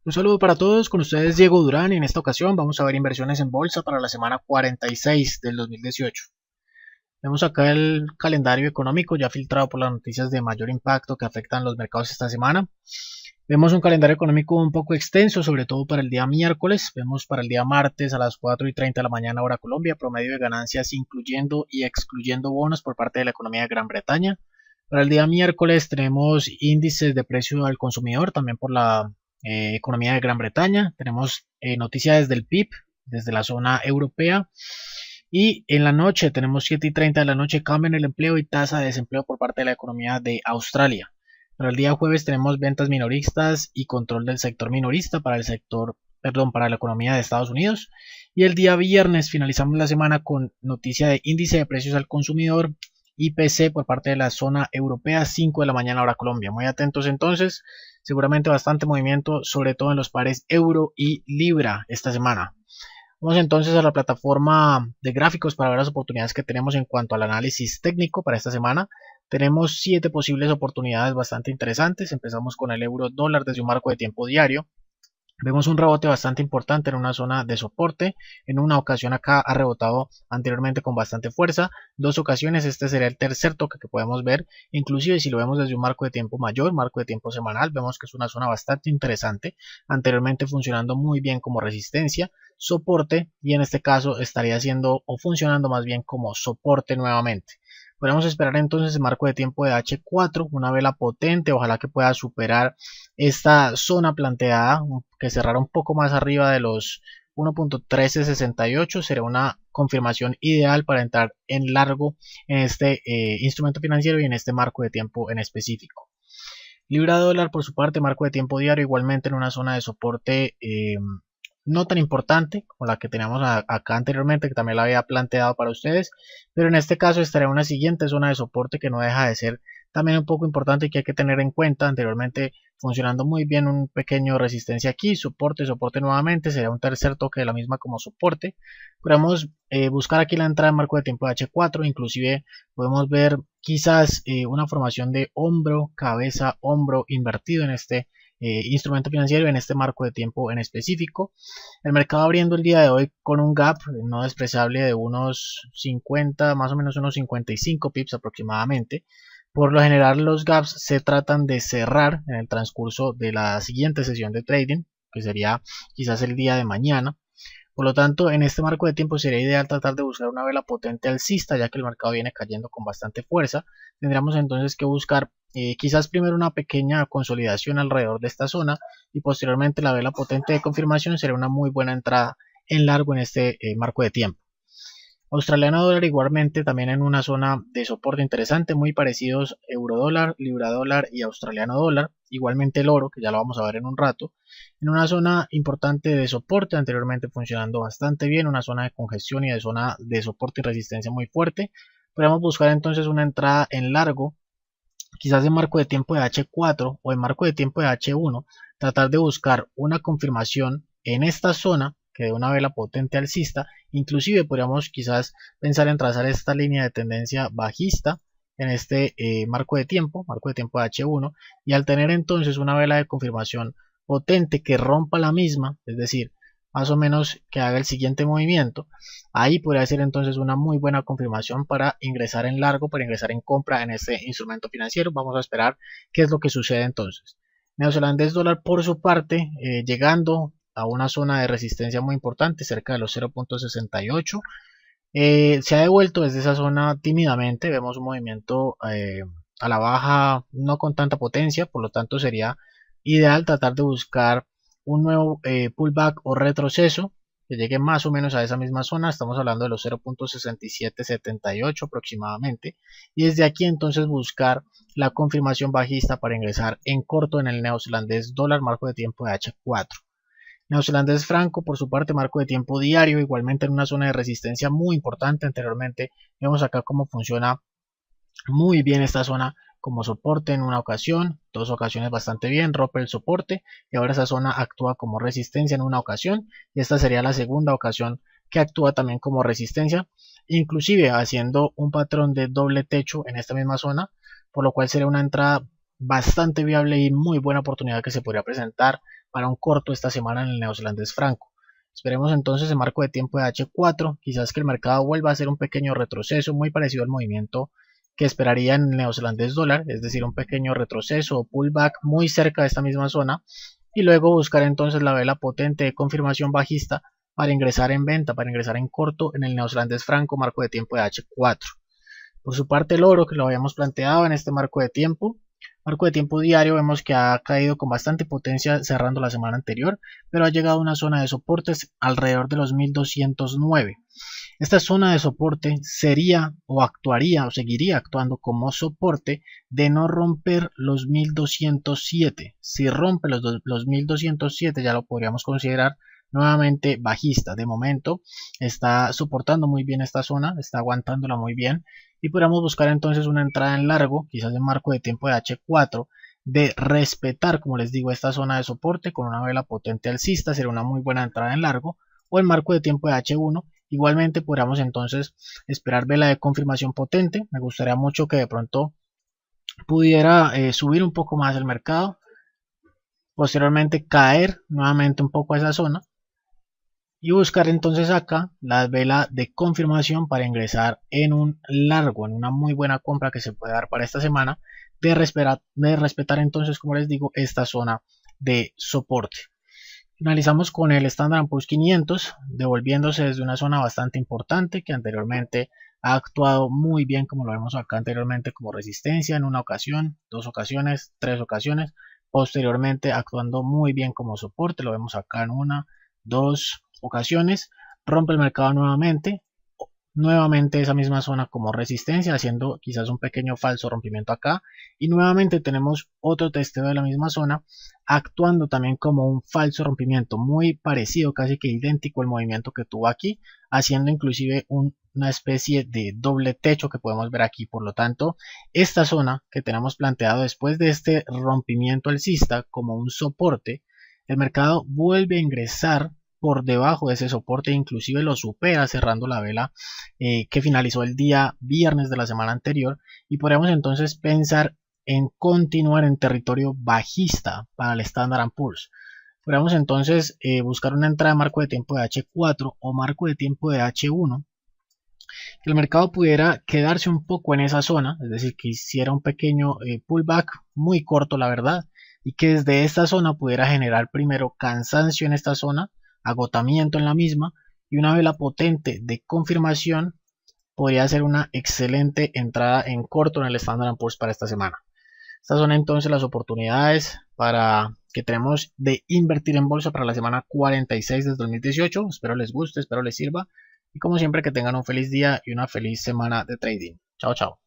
Un saludo para todos, con ustedes Diego Durán y en esta ocasión vamos a ver inversiones en bolsa para la semana 46 del 2018. Vemos acá el calendario económico ya filtrado por las noticias de mayor impacto que afectan los mercados esta semana. Vemos un calendario económico un poco extenso, sobre todo para el día miércoles. Vemos para el día martes a las 4:30 de la mañana hora Colombia, promedio de ganancias incluyendo y excluyendo bonos por parte de la economía de Gran Bretaña. Para el día miércoles tenemos índices de precio al consumidor, también por la economía de Gran Bretaña. Tenemos noticias del PIB, desde la zona europea. Y en la noche tenemos 7:30 de la noche, cambio en el empleo y tasa de desempleo por parte de la economía de Australia. Para el día jueves tenemos ventas minoristas y control del sector minorista para para la economía de Estados Unidos. Y el día viernes finalizamos la semana con noticia de índice de precios al consumidor, IPC por parte de la zona europea, 5 de la mañana hora Colombia. Muy atentos entonces, seguramente bastante movimiento, sobre todo en los pares euro y libra esta semana. Vamos entonces a la plataforma de gráficos para ver las oportunidades que tenemos en cuanto al análisis técnico para esta semana. Tenemos 7 posibles oportunidades bastante interesantes. Empezamos con el euro dólar desde un marco de tiempo diario. Vemos un rebote bastante importante en una zona de soporte. En una ocasión acá ha rebotado anteriormente con bastante fuerza. 2 ocasiones, este sería el tercer toque que podemos ver. Inclusive si lo vemos desde un marco de tiempo mayor, marco de tiempo semanal, vemos que es una zona bastante interesante. Anteriormente funcionando muy bien como resistencia, soporte, y en este caso estaría siendo o funcionando más bien como soporte nuevamente. Podemos esperar entonces el marco de tiempo de H4, una vela potente, ojalá que pueda superar esta zona planteada, que cerrara un poco más arriba de los 1.1368, será una confirmación ideal para entrar en largo en este instrumento financiero y en este marco de tiempo en específico. Libra dólar por su parte, marco de tiempo diario, igualmente en una zona de soporte no tan importante como la que teníamos acá anteriormente, que también la había planteado para ustedes, pero en este caso estaría una siguiente zona de soporte que no deja de ser también un poco importante y que hay que tener en cuenta. Anteriormente funcionando muy bien, un pequeño resistencia aquí, soporte nuevamente, sería un tercer toque de la misma como soporte. Podemos buscar aquí la entrada en marco de tiempo de H4, inclusive podemos ver quizás una formación de hombro, cabeza, hombro invertido en este instrumento financiero, en este marco de tiempo en específico. El mercado abriendo el día de hoy con un gap no despreciable de unos 50, más o menos unos 55 pips aproximadamente. Por lo general los gaps se tratan de cerrar en el transcurso de la siguiente sesión de trading, que sería quizás el día de mañana. Por lo tanto, en este marco de tiempo sería ideal tratar de buscar una vela potente alcista, ya que el mercado viene cayendo con bastante fuerza. Tendríamos entonces que buscar quizás primero una pequeña consolidación alrededor de esta zona y posteriormente la vela potente de confirmación sería una muy buena entrada en largo en este marco de tiempo. Australiano dólar igualmente también en una zona de soporte interesante, muy parecidos euro dólar, libra dólar y australiano dólar. Igualmente el oro, que ya lo vamos a ver en un rato, en una zona importante de soporte, anteriormente funcionando bastante bien, una zona de congestión y de zona de soporte y resistencia muy fuerte. Podemos buscar entonces una entrada en largo, quizás en marco de tiempo de H4 o en marco de tiempo de H1, tratar de buscar una confirmación en esta zona que de una vela potente alcista. Inclusive podríamos quizás pensar en trazar esta línea de tendencia bajista en este marco de tiempo de H1, y al tener entonces una vela de confirmación potente que rompa la misma, es decir, más o menos que haga el siguiente movimiento, ahí podría ser entonces una muy buena confirmación para ingresar en largo, para ingresar en compra en este instrumento financiero. Vamos a esperar qué es lo que sucede entonces. Neozelandés dólar por su parte, llegando a una zona de resistencia muy importante, cerca de los 0.68. Se ha devuelto desde esa zona tímidamente, vemos un movimiento a la baja, no con tanta potencia, por lo tanto sería ideal tratar de buscar un nuevo pullback o retroceso que llegue más o menos a esa misma zona. Estamos hablando de los 0.6778 aproximadamente, y desde aquí entonces buscar la confirmación bajista para ingresar en corto en el neozelandés dólar, marco de tiempo de H4. Neozelandés franco por su parte, marco de tiempo diario, igualmente en una zona de resistencia muy importante. Anteriormente vemos acá cómo funciona muy bien esta zona como soporte en una ocasión, 2 ocasiones bastante bien, rompe el soporte y ahora esa zona actúa como resistencia en una ocasión, y esta sería la segunda ocasión que actúa también como resistencia, inclusive haciendo un patrón de doble techo en esta misma zona, por lo cual sería una entrada bastante viable y muy buena oportunidad que se podría presentar para un corto esta semana en el neozelandés franco. Esperemos entonces el marco de tiempo de H4, quizás que el mercado vuelva a hacer un pequeño retroceso muy parecido al movimiento que esperaría en el neozelandés dólar, es decir, un pequeño retroceso o pullback muy cerca de esta misma zona, y luego buscar entonces la vela potente de confirmación bajista para ingresar en venta, para ingresar en corto en el neozelandés franco marco de tiempo de H4. Por su parte el oro, que lo habíamos planteado en este marco de tiempo diario, vemos que ha caído con bastante potencia cerrando la semana anterior, pero ha llegado a una zona de soportes alrededor de los 1209. Esta zona de soporte sería o actuaría o seguiría actuando como soporte de no romper los 1207. Si rompe los 1207 ya lo podríamos considerar nuevamente bajista. De momento está soportando muy bien esta zona, está aguantándola muy bien y podríamos buscar entonces una entrada en largo, quizás en marco de tiempo de H4, de respetar, como les digo, esta zona de soporte con una vela potente alcista, sería una muy buena entrada en largo, o en marco de tiempo de H1. Igualmente podríamos entonces esperar vela de confirmación potente. Me gustaría mucho que de pronto pudiera subir un poco más el mercado, posteriormente caer nuevamente un poco a esa zona y buscar entonces acá la vela de confirmación para ingresar en un largo, en una muy buena compra que se puede dar para esta semana, de respetar entonces, como les digo, esta zona de soporte. Finalizamos con el Standard & Poor's 500, devolviéndose desde una zona bastante importante que anteriormente ha actuado muy bien, como lo vemos acá anteriormente, como resistencia en una ocasión, 2 ocasiones, 3 ocasiones, posteriormente actuando muy bien como soporte, lo vemos acá en 1, 2 ocasiones, rompe el mercado nuevamente esa misma zona como resistencia, haciendo quizás un pequeño falso rompimiento acá, y nuevamente tenemos otro testeo de la misma zona, actuando también como un falso rompimiento, muy parecido, casi que idéntico al movimiento que tuvo aquí, haciendo inclusive una especie de doble techo que podemos ver aquí. Por lo tanto, esta zona que tenemos planteado después de este rompimiento alcista como un soporte, el mercado vuelve a ingresar por debajo de ese soporte, inclusive lo supera cerrando la vela que finalizó el día viernes de la semana anterior, y podríamos entonces pensar en continuar en territorio bajista para el Standard & Poor's. Podríamos entonces buscar una entrada de marco de tiempo de H4 o marco de tiempo de H1, que el mercado pudiera quedarse un poco en esa zona, es decir, que hiciera un pequeño pullback muy corto, la verdad, y que desde esta zona pudiera generar primero cansancio en esta zona, agotamiento en la misma, y una vela potente de confirmación podría ser una excelente entrada en corto en el Standard & Poor's para esta semana. Estas son entonces las oportunidades para que tenemos de invertir en bolsa para la semana 46 del 2018. Espero les guste, espero les sirva, y como siempre que tengan un feliz día y una feliz semana de trading. Chao, chao.